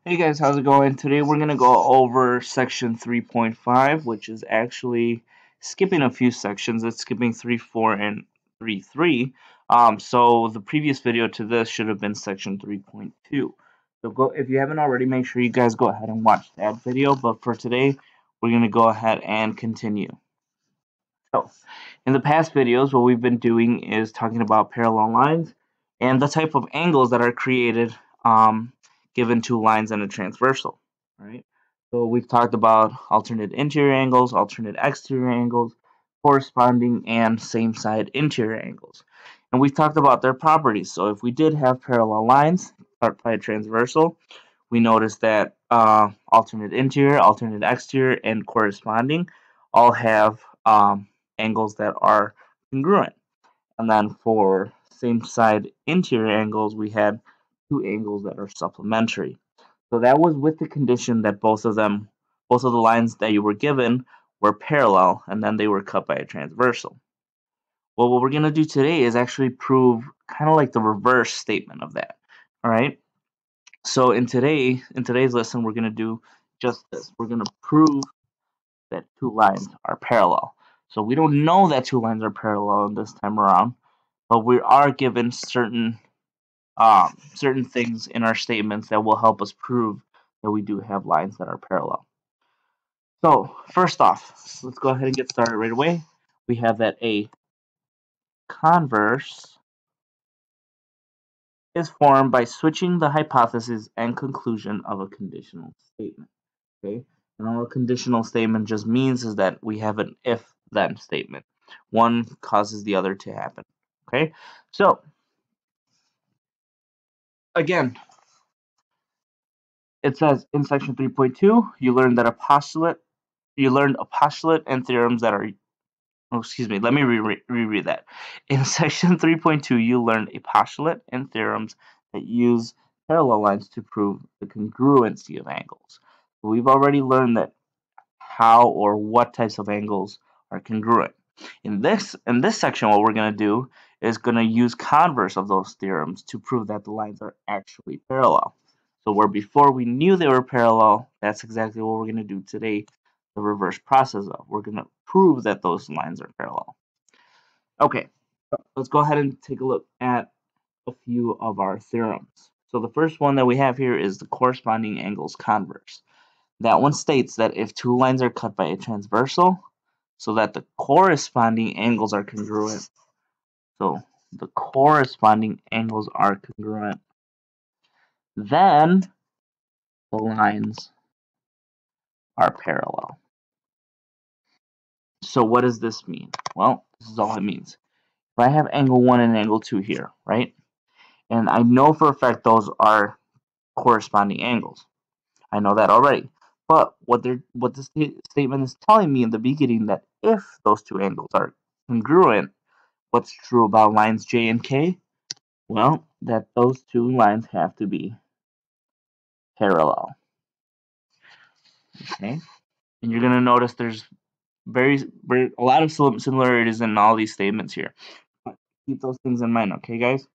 Hey guys, how's it going? Today we're going to go over section 3.5, which is actually skipping a few sections. It's skipping 3, 4, and 3, 3. So the previous video to this should have been section 3.2. So go, if you haven't already, make sure you guys go ahead and watch that video. But for today, we're going to go ahead and continue. So in the past videos, what we've been doing is talking about parallel lines and the type of angles that are created given two lines and a transversal, right? So we've talked about alternate interior angles, alternate exterior angles, corresponding and same side interior angles. And we've talked about their properties. So if we did have parallel lines cut by a transversal, we noticed that alternate interior, alternate exterior, and corresponding all have angles that are congruent. And then for same side interior angles, we had two angles that are supplementary. So that was with the condition that both of the lines that you were given were parallel, and then they were cut by a transversal. Well, what we're going to do today is actually prove kind of like the reverse statement of that. All right. So in today's lesson, we're going to do just this. We're going to prove that two lines are parallel. So we don't know that two lines are parallel this time around, but we are given certain things in our statements that will help us prove that we do have lines that are parallel. So first off, let's go ahead and get started right away. We have that a converse is formed by switching the hypothesis and conclusion of a conditional statement. Okay, and all a conditional statement just means is that we have an if-then statement. One causes the other to happen. Okay, so again, it says in section 3.2, you learned a postulate and theorems that are. Oh, excuse me. Let me reread that. In section 3.2, you learned a postulate and theorems that use parallel lines to prove the congruency of angles. We've already learned that how or what types of angles are congruent. In this section, what we're going to do is going to use converse of those theorems to prove that the lines are actually parallel. So where before we knew they were parallel, that's exactly what we're going to do today, the reverse process of. We're going to prove that those lines are parallel. Okay, so let's go ahead and take a look at a few of our theorems. So the first one that we have here is the corresponding angles converse. That one states that if two lines are cut by a transversal, so that the corresponding angles are congruent. So the corresponding angles are congruent. Then the lines are parallel. So what does this mean? Well, this is all it means. If I have angle 1 and angle 2 here, right? And I know for a fact those are corresponding angles. I know that already. But what this statement is telling me in the beginning, that if those two angles are congruent, what's true about lines J and K? Well, that those two lines have to be parallel. Okay, and you're gonna notice there's a lot of similarities in all these statements here. But keep those things in mind, okay, guys?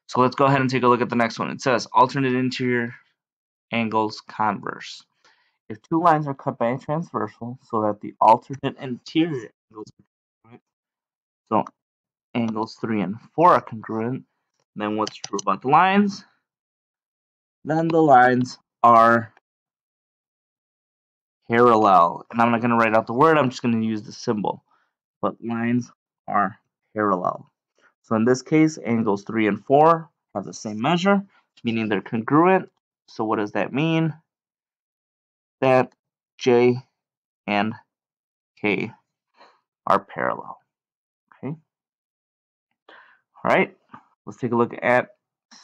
So let's go ahead and take a look at the next one. It says alternate interior angles converse. If two lines are cut by a transversal so that the alternate interior angles are congruent, so angles 3 and 4 are congruent, then what's true about the lines? Then the lines are parallel. And I'm not going to write out the word, I'm just going to use the symbol. But lines are parallel. So in this case, angles 3 and 4 have the same measure, meaning they're congruent. So what does that mean? That J and K are parallel. Okay. All right. Let's take a look at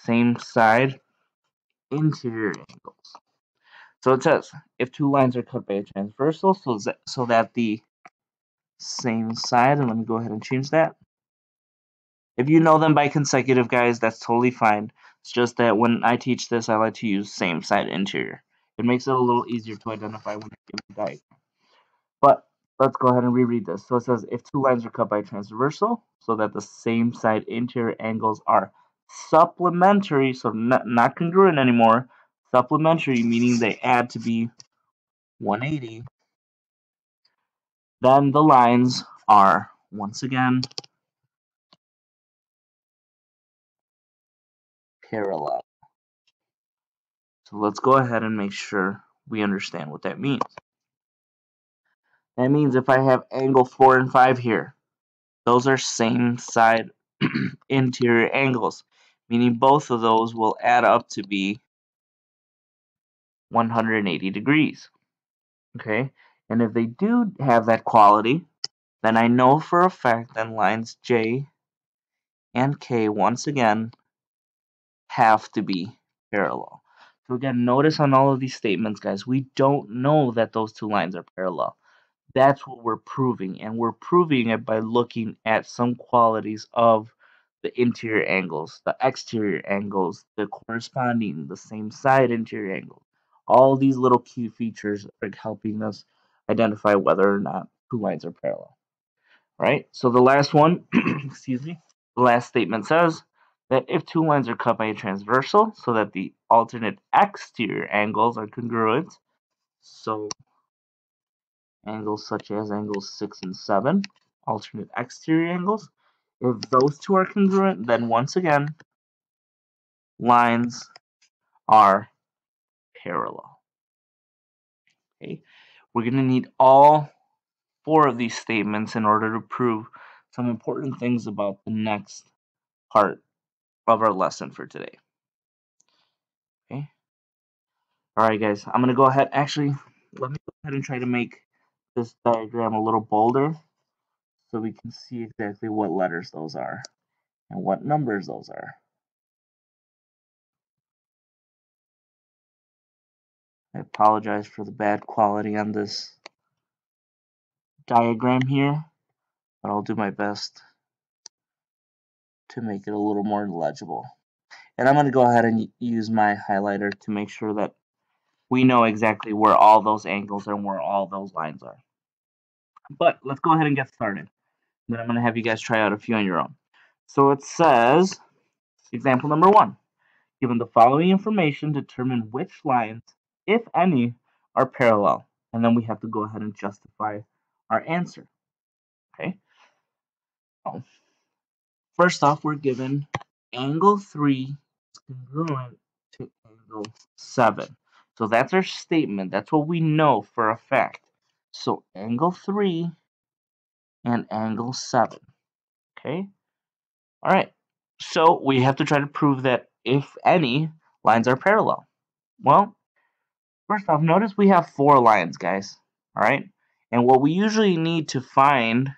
same side interior angles. So it says if two lines are cut by a transversal, so that the same side, and let me go ahead and change that. If you know them by consecutive, guys, that's totally fine. It's just that when I teach this, I like to use same side interior. It makes it a little easier to identify when I give a diagram. But let's go ahead and reread this. So it says if two lines are cut by transversal, so that the same side interior angles are supplementary, so not congruent anymore, supplementary, meaning they add to be 180, then the lines are, once again, parallel. So let's go ahead and make sure we understand what that means. That means if I have angle 4 and 5 here, those are same side interior angles, meaning both of those will add up to be 180 degrees. Okay, and if they do have that quality, then I know for a fact that lines J and K, once again, have to be parallel. So again, notice on all of these statements, guys, we don't know that those two lines are parallel. That's what we're proving, and we're proving it by looking at some qualities of the interior angles, the exterior angles, the corresponding, the same side interior angles. All these little key features are helping us identify whether or not two lines are parallel. Right? So the last one, excuse me, the last statement says that if two lines are cut by a transversal so that the alternate exterior angles are congruent, so angles such as angles 6 and 7, alternate exterior angles, if those two are congruent, then once again, lines are parallel. Okay? We're going to need all four of these statements in order to prove some important things about the next part of our lesson for today. Okay. Alright guys, I'm going to go ahead, actually, let me go ahead and try to make this diagram a little bolder so we can see exactly what letters those are and what numbers those are. I apologize for the bad quality on this diagram here, but I'll do my best to make it a little more legible. And I'm going to go ahead and use my highlighter to make sure that we know exactly where all those angles are and where all those lines are. But let's go ahead and get started. Then I'm going to have you guys try out a few on your own. So it says, example number 1. Given the following information, determine which lines, if any, are parallel. And then we have to go ahead and justify our answer. Okay. Oh. First off, we're given angle 3 is congruent to angle 7. So that's our statement. That's what we know for a fact. So angle 3 and angle 7. Okay? All right. So we have to try to prove that, if any, lines are parallel. Well, first off, notice we have 4 lines, guys. All right? And what we usually need to find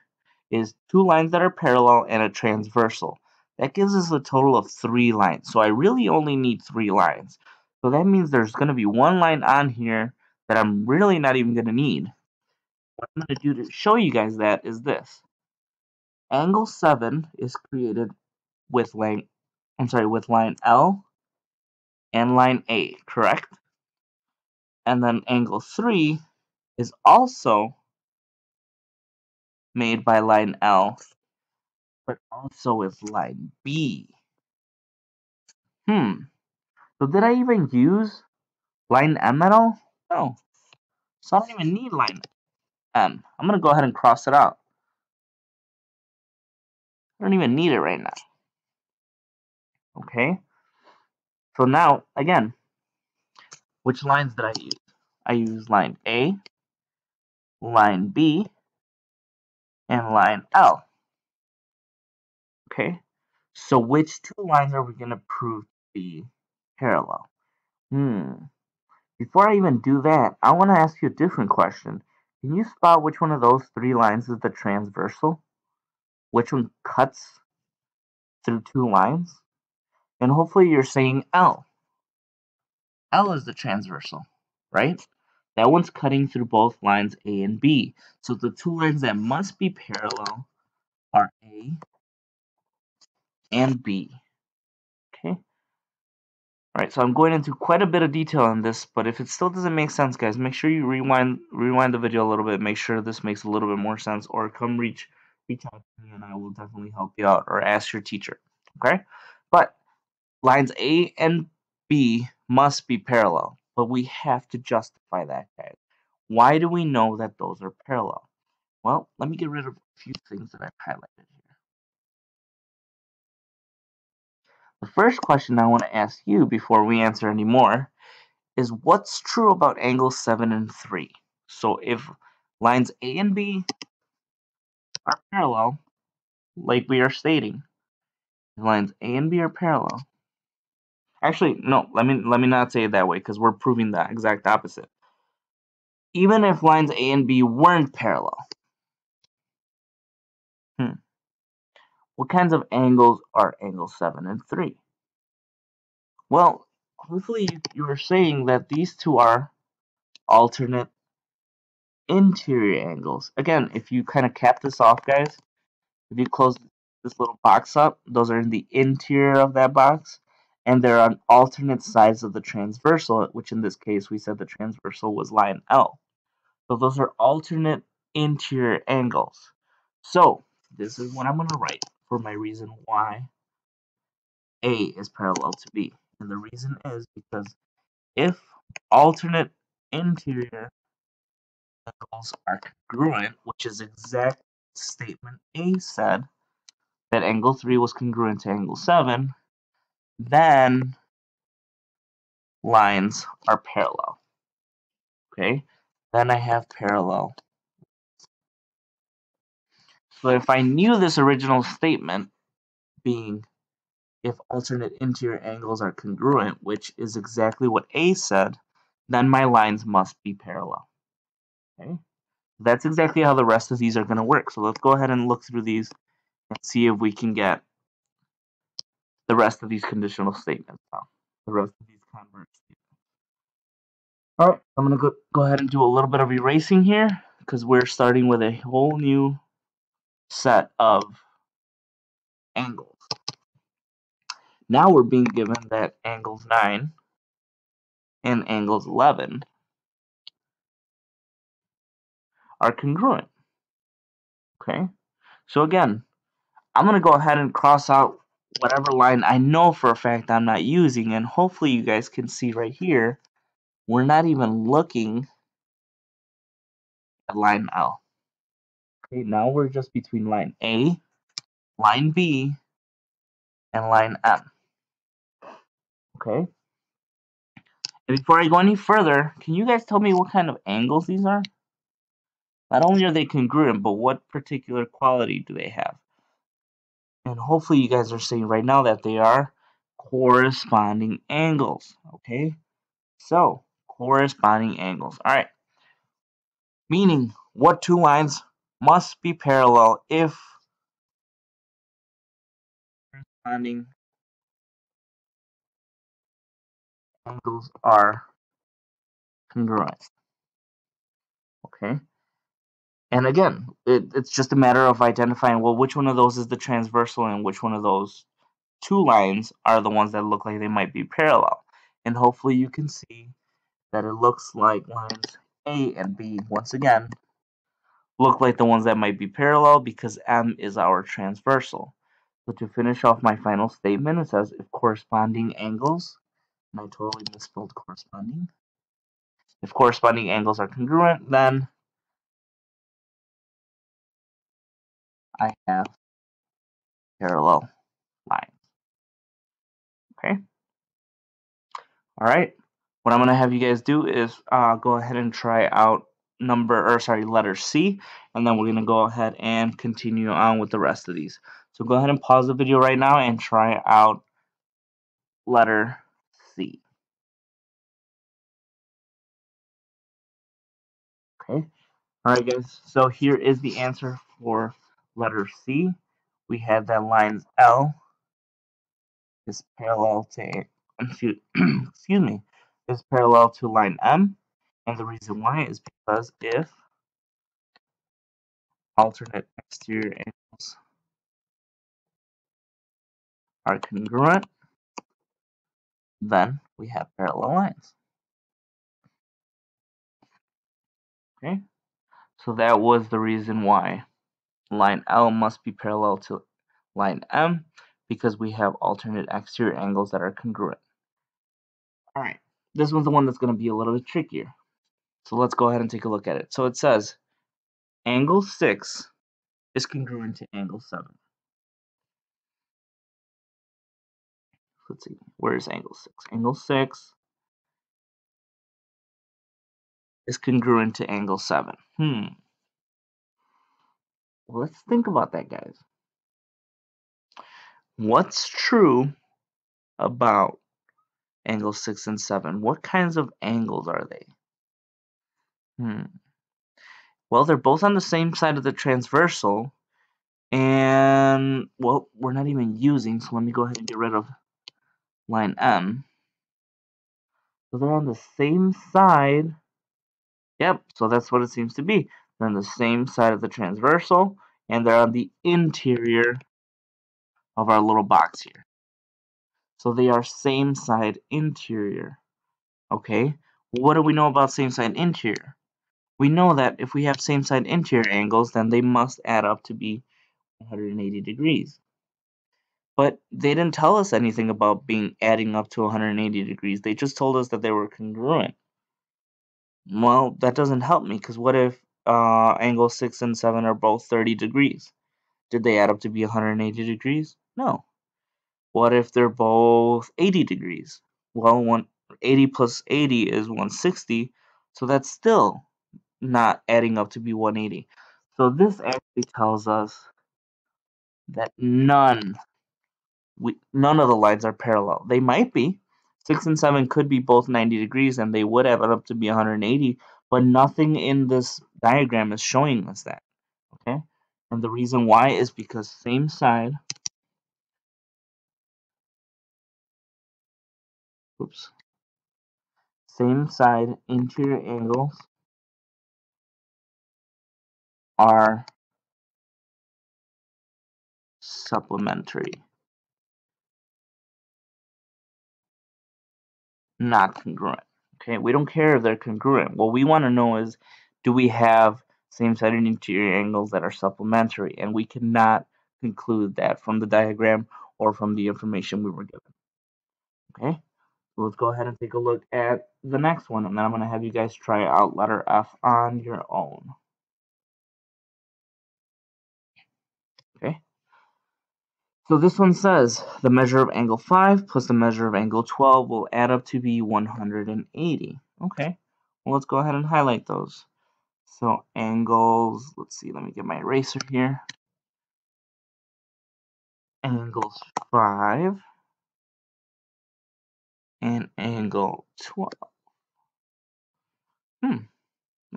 is 2 lines that are parallel and a transversal. That gives us a total of 3 lines. So I really only need 3 lines. So that means there's going to be 1 line on here that I'm really not even going to need. What I'm going to do to show you guys that is this. Angle 7 is created with line L and line A, correct? And then angle 3 is also made by line L, but also with line B. So did I even use line M at all? No. So I don't even need line M. I'm going to go ahead and cross it out. I don't even need it right now. Okay? So now, again, which lines did I use? I used line A, line B, and line L. Okay? So which 2 lines are we going to prove to be parallel? Before I even do that, I want to ask you a different question. Can you spot which one of those 3 lines is the transversal? Which one cuts through 2 lines? And hopefully you're saying L. L is the transversal, right? That one's cutting through both lines A and B. So the 2 lines that must be parallel are A and B. Okay? Alright, so I'm going into quite a bit of detail on this, but if it still doesn't make sense, guys, make sure you rewind the video a little bit, make sure this makes a little bit more sense, or come reach out to me and I will definitely help you out, or ask your teacher. Okay? But lines A and B must be parallel, but we have to justify that, guys. Why do we know that those are parallel? Well, let me get rid of a few things that I've highlighted here. The first question I want to ask you before we answer any more is what's true about angles 7 and 3? So if lines A and B are parallel, like we are stating, if lines A and B are parallel. Actually, no, let me not say it that way because we're proving the exact opposite. Even if lines A and B weren't parallel, what kinds of angles are angles 7 and 3? Well, hopefully you are saying that these two are alternate interior angles. Again, if you kind of cap this off, guys, if you close this little box up, those are in the interior of that box, and they're on alternate sides of the transversal, which in this case we said the transversal was line L. So those are alternate interior angles. So this is what I'm going to write for my reason why A is parallel to B. And the reason is because if alternate interior angles are congruent, which is exact statement A said, that angle 3 was congruent to angle 7, then lines are parallel. Okay? Then I have parallel. So if I knew this original statement being if alternate interior angles are congruent, which is exactly what A said, then my lines must be parallel. Okay? That's exactly how the rest of these are going to work. So let's go ahead and look through these and see if we can get the rest of these conditional statements now. The rest of these converse statements. Alright, I'm going to go ahead and do a little bit of erasing here because we're starting with a whole new set of angles. Now we're being given that angles 9 and angles 11 are congruent. Okay, so again, I'm going to go ahead and cross out whatever line I know for a fact I'm not using, and hopefully you guys can see right here, we're not even looking at line L. Okay, now we're just between line A, line B, and line M. Okay, and before I go any further, can you guys tell me what kind of angles these are? Not only are they congruent, but what particular quality do they have? And hopefully you guys are saying right now that they are corresponding angles. Okay, so corresponding angles. All right, meaning what two lines must be parallel if corresponding angles are congruent. Okay, and again, it's just a matter of identifying, well, which one of those is the transversal and which one of those two lines are the ones that look like they might be parallel. And hopefully you can see that it looks like lines A and B, once again, look like the ones that might be parallel because M is our transversal. So to finish off my final statement, it says if corresponding angles, and I totally misspelled corresponding, if corresponding angles are congruent, then I have parallel lines. Okay? Alright, what I'm going to have you guys do is go ahead and try out letter C, and then we're going to go ahead and continue on with the rest of these. So go ahead and pause the video right now and try out letter C. Okay, alright guys, so here is the answer for letter C. We have that lines L is parallel to, excuse me, is parallel to line M, and the reason why is because if alternate exterior angles are congruent, then we have parallel lines. Okay, so that was the reason why line L must be parallel to line M, because we have alternate exterior angles that are congruent. All right, this one's the one that's going to be a little bit trickier. So let's go ahead and take a look at it. So it says angle 6 is congruent to angle 7. Let's see, where is angle 6? Angle 6 is congruent to angle 7. Well, let's think about that, guys. What's true about angle 6 and 7? What kinds of angles are they? Well, they're both on the same side of the transversal, and, well, we're not even using, so let me go ahead and get rid of line M. So they're on the same side. Yep, so that's what it seems to be. They're on the same side of the transversal, and they're on the interior of our little box here. So they are same side interior. Okay, what do we know about same side interior? We know that if we have same side interior angles, then they must add up to be 180 degrees. But they didn't tell us anything about adding up to 180 degrees. They just told us that they were congruent. Well, that doesn't help me, because what if angle 6 and 7 are both 30 degrees? Did they add up to be 180 degrees? No. What if they're both 80 degrees? Well, 180 plus 80 is 160, so that's still not adding up to be 180. So this actually tells us that none of the lines are parallel. They might be. 6 and 7 could be both 90 degrees and they would add up to be 180, but nothing in this diagram is showing us that. Okay? And the reason why is because same side interior angles are supplementary, not congruent. Okay, we don't care if they're congruent. What we want to know is, do we have same-sided interior angles that are supplementary? And we cannot conclude that from the diagram or from the information we were given. Okay, so let's go ahead and take a look at the next one, and then I'm going to have you guys try out letter F on your own. Okay, so this one says the measure of angle 5 plus the measure of angle 12 will add up to be 180. Okay, well, let's go ahead and highlight those. So angles, let's see, let me get my eraser here. Angles 5 and angle 12.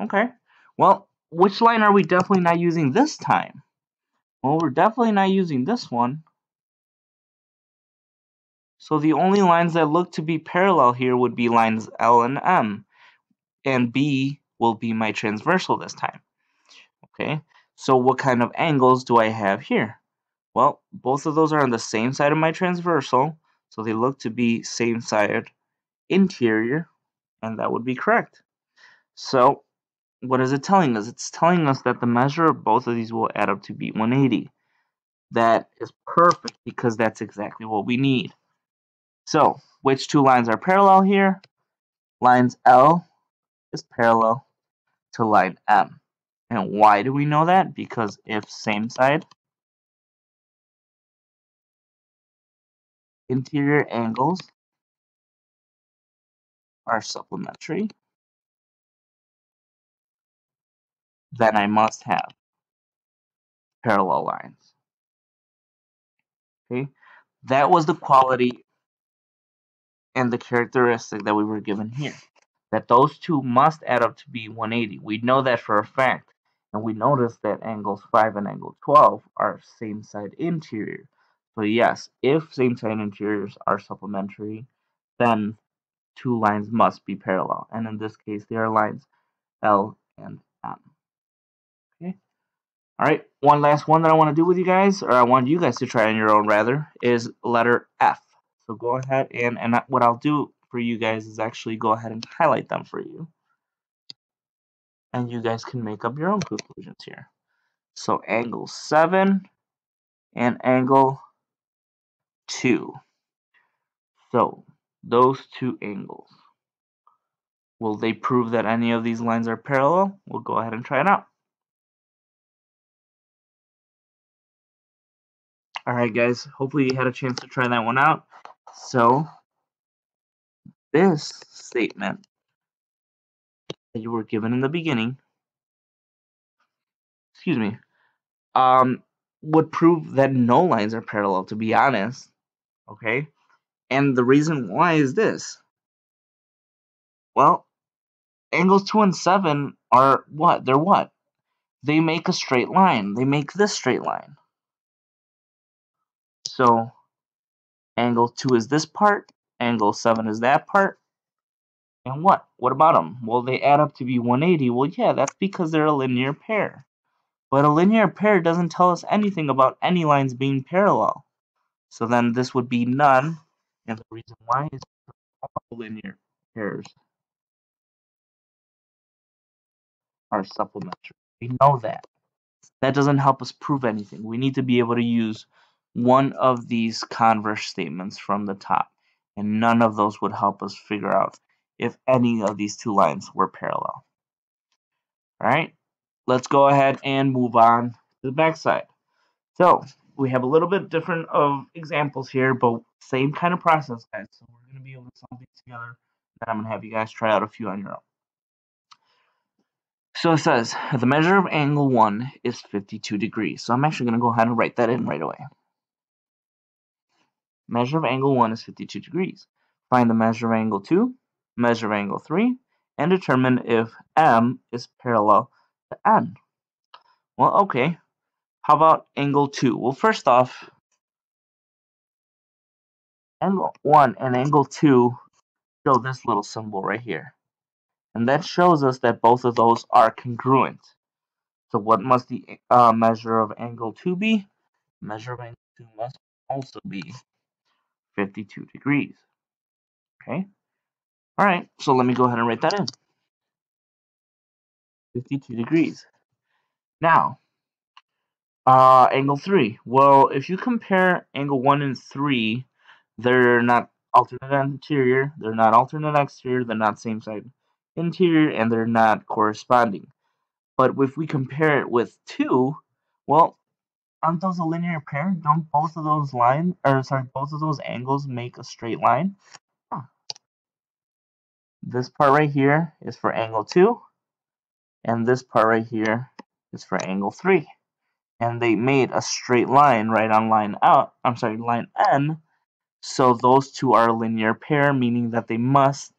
Okay. Well, which line are we definitely not using this time? Well, we're definitely not using this one. So the only lines that look to be parallel here would be lines L and M. And B will be my transversal this time. Okay. So what kind of angles do I have here? Well, both of those are on the same side of my transversal, so they look to be same side interior, and that would be correct. So what is it telling us? It's telling us that the measure of both of these will add up to be 180. That is perfect because that's exactly what we need. So which two lines are parallel here? Lines L is parallel to line M. And why do we know that? Because if same side interior angles are supplementary, then I must have parallel lines. Okay, that was the quality and the characteristic that we were given here. That those two must add up to be 180. We know that for a fact. And we notice that angles 5 and angle 12 are same side interior. So yes, if same side interiors are supplementary, then two lines must be parallel. And in this case, they are lines L and M. Okay. All right, one last one that I want to do with you guys, or I want you guys to try on your own rather, is letter F. So go ahead and what I'll do for you guys is actually go ahead and highlight them for you. And you guys can make up your own conclusions here. So angle 7 and angle 2. So those two angles. Will they prove that any of these lines are parallel? We'll go ahead and try it out. Alright guys, hopefully you had a chance to try that one out. So, this statement that you were given in the beginning, excuse me, would prove that no lines are parallel, to be honest. Okay? And the reason why is this. Well, angles 2 and 7 are what? They're what? They make a straight line. They make this straight line. So, angle 2 is this part, angle 7 is that part, and what? What about them? Well, they add up to be 180. Well, yeah, that's because they're a linear pair. But a linear pair doesn't tell us anything about any lines being parallel. So then this would be none, and the reason why is all linear pairs are supplementary. We know that. That doesn't help us prove anything. We need to be able to use one of these converse statements from the top, and none of those would help us figure out if any of these two lines were parallel. Alright, let's go ahead and move on to the back side. So, we have a little bit different of examples here, but same kind of process, guys. So we're going to be able to solve these together, and I'm going to have you guys try out a few on your own. So it says, the measure of angle 1 is 52 degrees. So I'm actually going to go ahead and write that in right away. Measure of angle 1 is 52 degrees. Find the measure of angle 2, measure of angle 3, and determine if M is parallel to N. Well, okay. How about angle 2? Well, first off, angle 1 and angle 2 show this little symbol right here. And that shows us that both of those are congruent. So what must the measure of angle 2 be? Measure of angle 2 must also be 52 degrees. Okay? Alright, so let me go ahead and write that in. 52 degrees. Now, angle 3. Well, if you compare angle 1 and 3, they're not alternate interior, they're not alternate exterior, they're not same side interior, and they're not corresponding. But if we compare it with 2, well, aren't those a linear pair? Don't both of those both of those angles make a straight line? Huh. This part right here is for angle 2, and this part right here is for angle 3. And they made a straight line right on line N, so those two are a linear pair, meaning that they must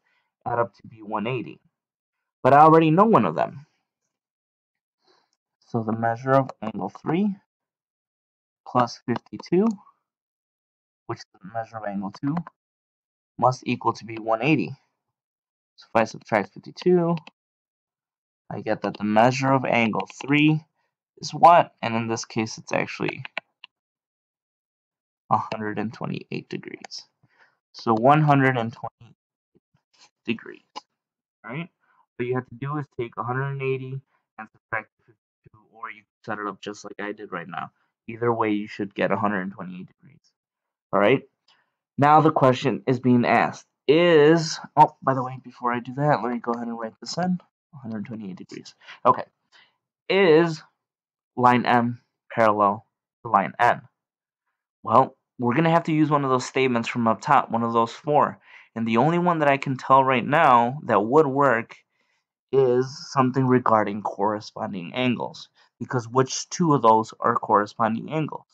add up to be 180. But I already know one of them. So the measure of angle 3 plus 52, which is the measure of angle 2, must equal to be 180. So if I subtract 52, I get that the measure of angle 3 is what? And in this case, it's actually 128 degrees. So 120 degrees. Right? What you have to do is take 180 and subtract 52, or you can set it up just like I did right now. Either way, you should get 128 degrees. Alright? Now the question is being asked is, oh, by the way, before I do that, let me go ahead and write this in. 128 degrees. Okay. Is line M parallel to line N? Well, we're going to have to use one of those statements from up top, one of those 4. And the only one that I can tell right now that would work is something regarding corresponding angles. Because which two of those are corresponding angles?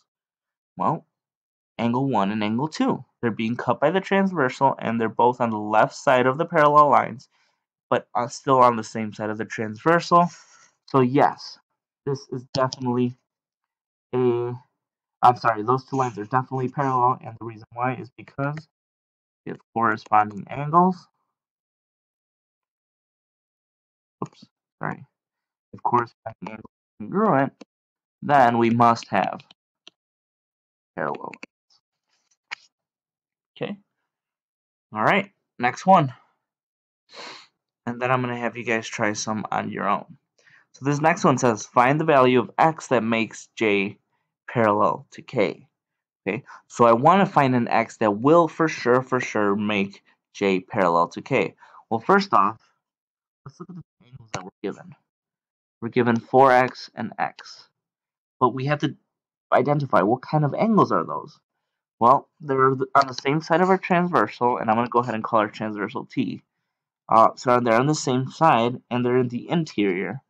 Well, angle 1 and angle 2. They're being cut by the transversal, and they're both on the left side of the parallel lines, but still on the same side of the transversal. So yes, this is definitely those two lines are definitely parallel, and the reason why is because if corresponding angles, if corresponding angles are congruent, then we must have parallel lines. Okay. All right, next one. And then I'm going to have you guys try some on your own. So this next one says, find the value of x that makes j parallel to k. Okay, so I want to find an x that will for sure make J parallel to K. Well, first off, let's look at the angles that we're given. We're given 4x and x. But we have to identify what kind of angles are those. Well, they're on the same side of our transversal, and I'm going to go ahead and call our transversal T. So they're on the same side, and they're in the interior,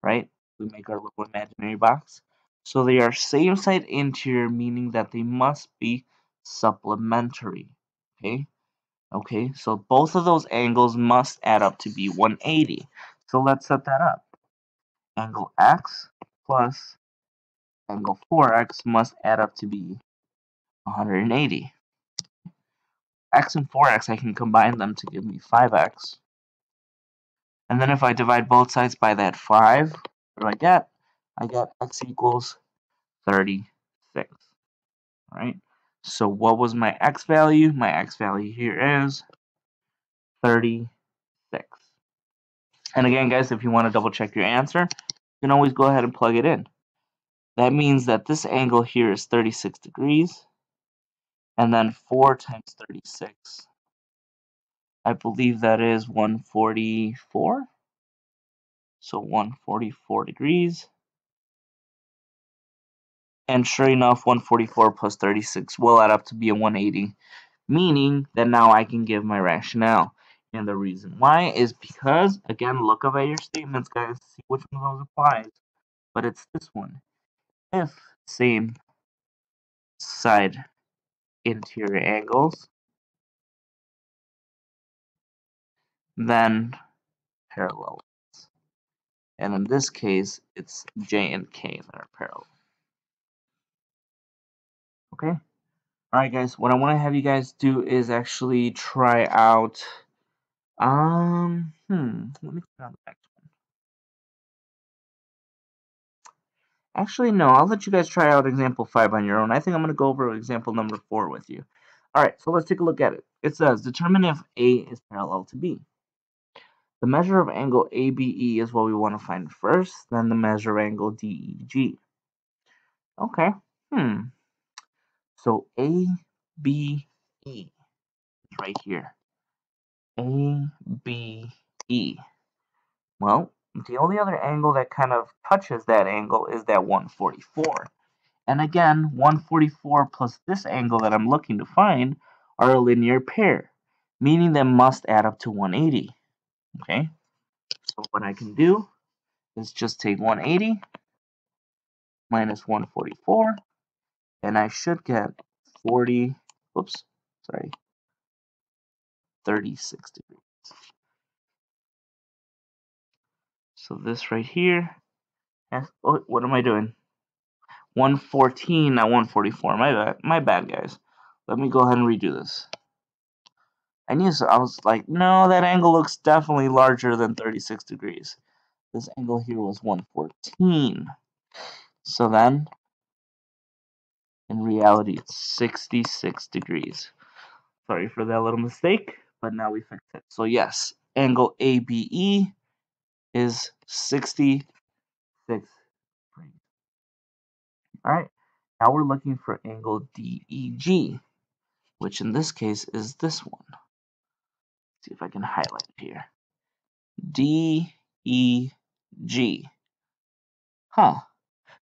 right? We make our little imaginary box. So they are same side interior, meaning that they must be supplementary, okay? Okay, so both of those angles must add up to be 180. So let's set that up. Angle x plus angle 4x must add up to be 180. X and 4x, I can combine them to give me 5x. And then if I divide both sides by that 5, what do I get? I get x equals 36. Alright, so what was my x value? My x value here is 36. And again, guys, if you want to double check your answer, you can always go ahead and plug it in. That means that this angle here is 36 degrees, and then 4 times 36, I believe that is 144. So 144 degrees. And sure enough, 144 plus 36 will add up to be a 180, meaning that now I can give my rationale. And the reason why is because, again, look up at your statements, guys, see which one of those applies. But it's this one. If same side interior angles, then parallel. And in this case, it's J and K that are parallel. Okay? Alright, guys, what I want to have you guys do is actually try out let me try out the next one. Actually, no, I'll let you guys try out example 5 on your own. I think I'm going to go over example number 4 with you. Alright, so let's take a look at it. It says, determine if A is parallel to B. The measure of angle ABE is what we want to find first, then the measure of angle DEG. Okay, so ABE is right here. ABE. Well, the only other angle that kind of touches that angle is that 144. And again, 144 plus this angle that I'm looking to find are a linear pair, meaning they must add up to 180. Okay, so what I can do is just take 180 minus 144, and I should get 36 degrees. So this right here has, oh, what am I doing? 114, not 144. My bad, guys. Let me go ahead and redo this. I was like, no, that angle looks definitely larger than 36 degrees. This angle here was 114. So then, in reality, it's 66 degrees. Sorry for that little mistake, but now we fixed it. So yes, angle ABE is 66 degrees. Alright, now we're looking for angle DEG, which in this case is this one. See if I can highlight it here. DEG. Huh.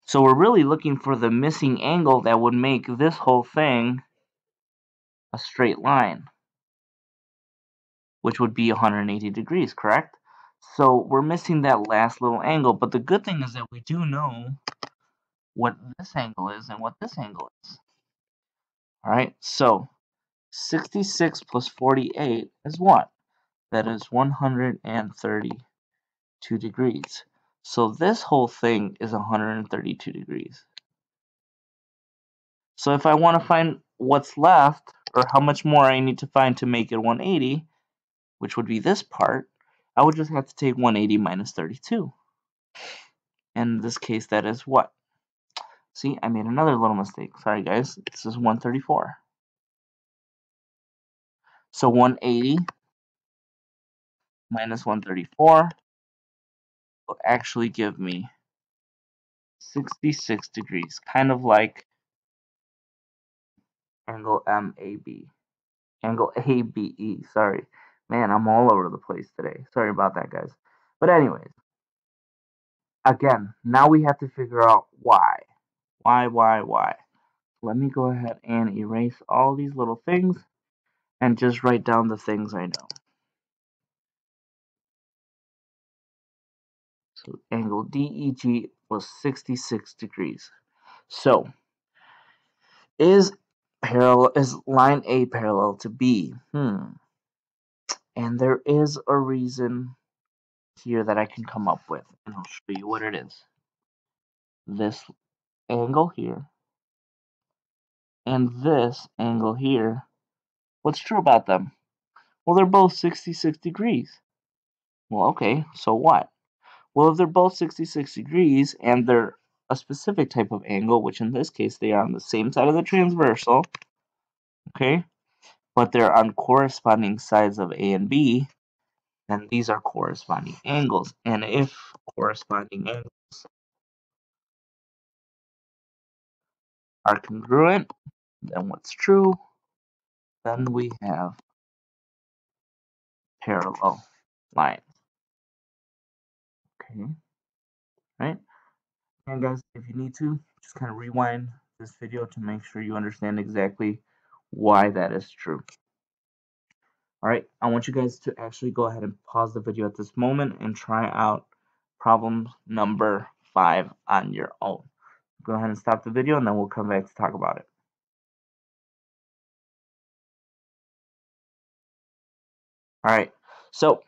So we're really looking for the missing angle that would make this whole thing a straight line, which would be 180 degrees, correct? So we're missing that last little angle, but the good thing is that we do know what this angle is and what this angle is. Alright, so 66 plus 48 is what? That is 132 degrees. So this whole thing is 132 degrees. So if I want to find what's left, or how much more I need to find to make it 180, which would be this part, I would just have to take 180 minus 32. And in this case, that is what? See, I made another little mistake. Sorry, guys. This is 134. So 180 minus 134 will actually give me 66 degrees, kind of like angle MAB. angle ABE. Sorry. Man, I'm all over the place today. Sorry about that, guys. But anyways, again, now we have to figure out why. Why? Let me go ahead and erase all these little things and just write down the things I know. So angle DEG was 66 degrees. So is line A parallel to B? And there is a reason here that I can come up with, and I'll show you what it is. This angle here and this angle here. What's true about them? Well, they're both 66 degrees. Well, okay, so what? Well, if they're both 66 degrees and they're a specific type of angle, which in this case they are on the same side of the transversal, okay, but they're on corresponding sides of A and B, then these are corresponding angles. And if corresponding angles are congruent, then what's true? Then we have parallel lines. Okay, right? And guys, if you need to, just kind of rewind this video to make sure you understand exactly why that is true. Alright, I want you guys to actually go ahead and pause the video at this moment and try out problem number 5 on your own. Go ahead and stop the video and then we'll come back to talk about it. Alright, so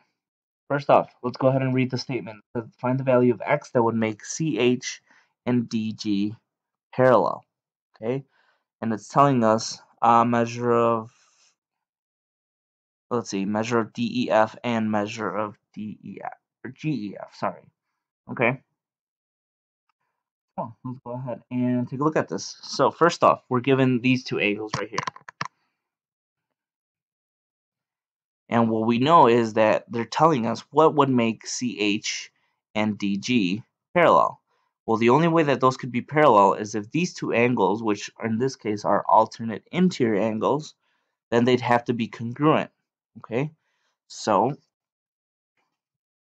first off, let's go ahead and read the statement. It says, find the value of x that would make CH and DG parallel. Okay, and it's telling us measure of DEF and measure of DEF or GEF. Sorry. Okay. Well, let's go ahead and take a look at this. So first off, we're given these two angles right here. And what we know is that they're telling us what would make CH and DG parallel. Well, the only way that those could be parallel is if these two angles, which in this case are alternate interior angles, then they'd have to be congruent. Okay? So, what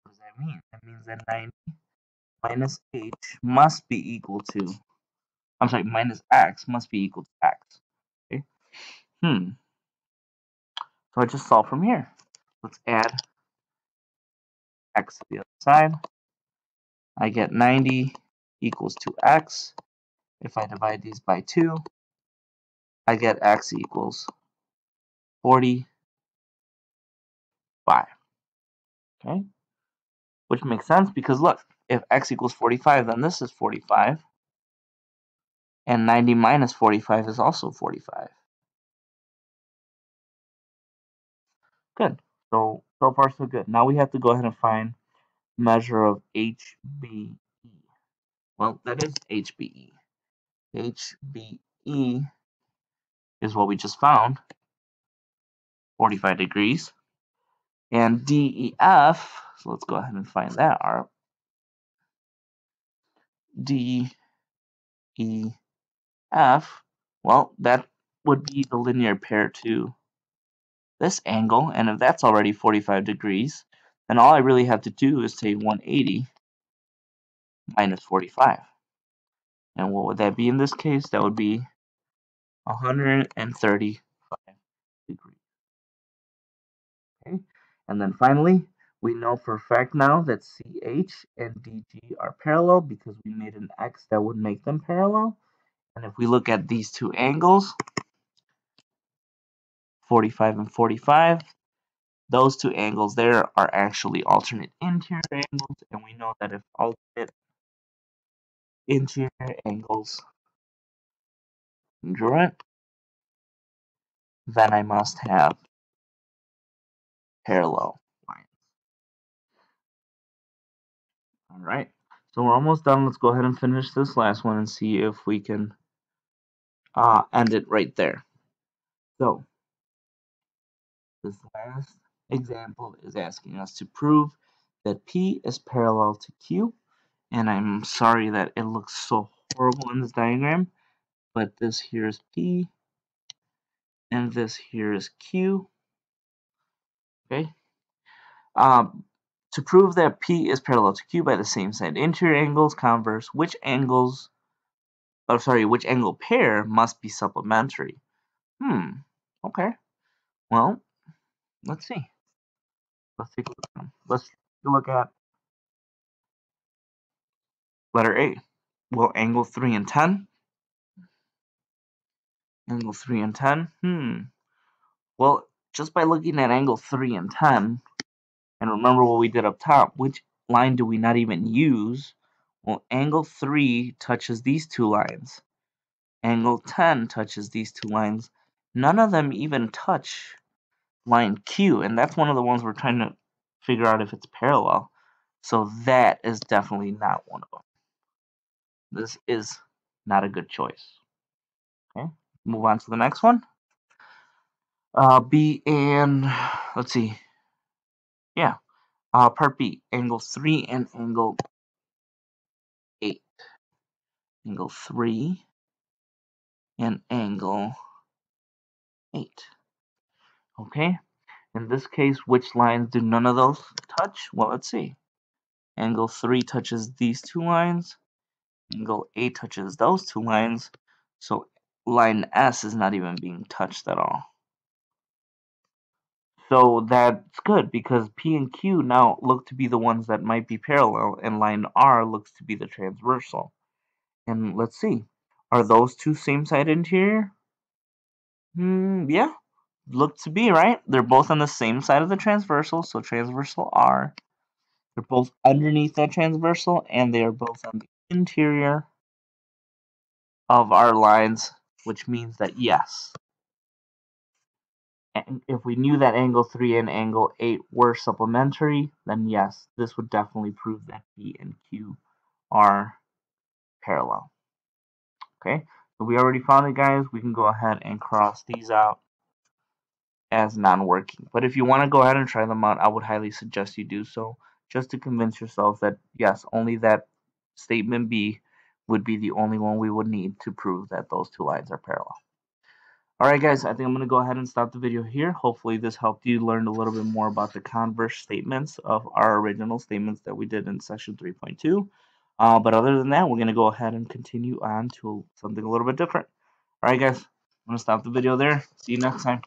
does that mean? That means that 90 minus H must be equal to, minus X must be equal to X. Okay? So I just solve from here. Let's add X to the other side. I get 90 equals to X. If I divide these by 2, I get X equals 45. Okay? Which makes sense because look, if X equals 45, then this is 45. And 90 minus 45 is also 45. Good. So far so good. Now we have to go ahead and find measure of HBE. Well, that is HBE. HBE is what we just found, 45 degrees. And DEF, so let's go ahead and find that out. DEF, well, that would be the linear pair to this angle, and if that's already 45 degrees, then all I really have to do is take 180 minus 45. And what would that be in this case? That would be 135 degrees. Okay, and then finally, we know for a fact now that CH and DG are parallel because we made an X that would make them parallel. And if we look at these two angles, 45 and 45, those two angles there are actually alternate interior angles, and we know that if alternate interior angles congruent, then I must have parallel lines. Alright, so we're almost done. Let's go ahead and finish this last one and see if we can end it right there. So, this last example is asking us to prove that P is parallel to Q. And I'm sorry that it looks so horrible in this diagram, but this here is P, and this here is Q. Okay. Um, to prove that P is parallel to Q by the same side interior angles, converse, which angle pair must be supplementary? Okay. Well, let's see. Let's take a look at them. Let's look at letter A. Well, angle 3 and 10. Angle 3 and 10. Well, just by looking at angle 3 and 10, and remember what we did up top, which line do we not even use? Well, angle 3 touches these two lines. Angle 10 touches these two lines. None of them even touch line Q, and that's one of the ones we're trying to figure out if it's parallel. So that is definitely not one of them. This is not a good choice. Okay, move on to the next one. B and let's see. Yeah, part B, angle 3 and angle 8. Angle 3 and angle 8. Okay, in this case, which lines do none of those touch? Well, let's see. Angle 3 touches these two lines. Angle 8 touches those two lines. So line S is not even being touched at all. So that's good because P and Q now look to be the ones that might be parallel, and line R looks to be the transversal. And let's see, are those two same side interior? Yeah, look to be, right? They're both on the same side of the transversal, so transversal R. They're both underneath that transversal, and they are both on the interior of our lines, which means that yes. And if we knew that angle 3 and angle 8 were supplementary, then yes, this would definitely prove that P and Q are parallel. Okay, so we already found it, guys. We can go ahead and cross these out as non-working. But if you want to go ahead and try them out, I would highly suggest you do so, just to convince yourself that yes, only that statement B would be the only one we would need to prove that those two lines are parallel. Alright guys, I think I'm going to go ahead and stop the video here. Hopefully this helped you learn a little bit more about the converse statements of our original statements that we did in section 3.2. But other than that, we're going to go ahead and continue on to something a little bit different. Alright guys, I'm going to stop the video there. See you next time.